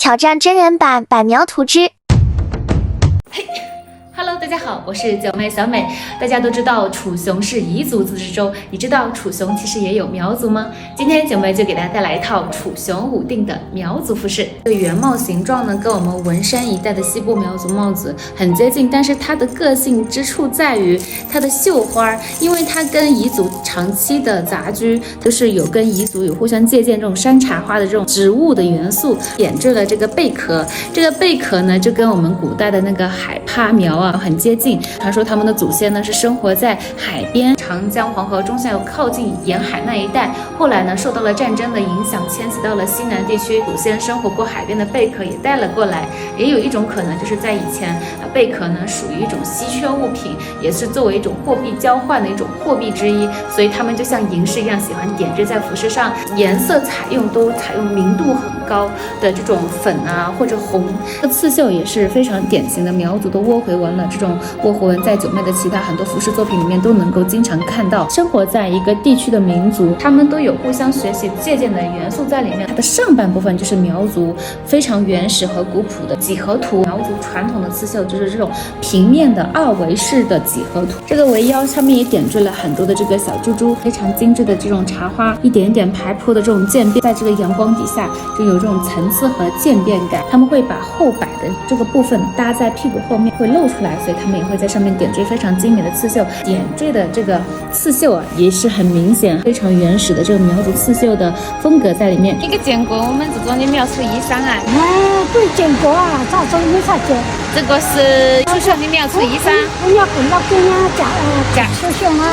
挑战真人版百苗图之。Hello， 大家好，我是九妹小美。大家都知道楚雄是彝族自治州，你知道楚雄其实也有苗族吗？今天九妹就给大家带来一套楚雄武定的苗族服饰。这个原帽形状呢，跟我们文山一带的西部苗族帽子很接近，但是它的个性之处在于它的绣花，因为它跟彝族长期的杂居，就是有跟彝族有互相借鉴这种山茶花的这种植物的元素，点缀了这个贝壳。这个贝壳呢，就跟我们古代的那个海帕苗啊很接近。传说他们的祖先呢是生活在海边，长江、黄河中下游靠近沿海那一带。后来呢，受到了战争的影响，迁徙到了西南地区。祖先生活过海边的贝壳也带了过来。也有一种可能，就是在以前，贝壳呢属于一种稀缺物品，也是作为一种货币交换的一种货币之一。所以他们就像银饰一样，喜欢点缀在服饰上，颜色都采用明度很高的这种粉啊或者红。这个刺绣也是非常典型的苗族的倭回纹了。这种倭回纹在九妹的其他很多服饰作品里面都能够经常看到。生活在一个地区的民族，他们都有互相学习借鉴的元素在里面。它的上半部分就是苗族非常原始和古朴的几何图。苗族传统的刺绣就是这种平面的二维式的几何图。这个围腰上面也点缀了很多的这个小珠珠，非常精致的这种茶花，一点点排铺的这种渐变，在这个阳光底下就有这种层次和渐变感。他们会把后摆的这个部分搭在屁股后面会露出来，所以他们也会在上面点缀非常精美的刺绣。点缀的这个刺绣啊，也是很明显非常原始的这个苗族刺绣的风格在里面。你见过我们这种的苗族衣裳啊？对，见过啊，咋说没啥见？这个是楚雄的苗族衣裳。我要跟到跟呀，假秀秀吗？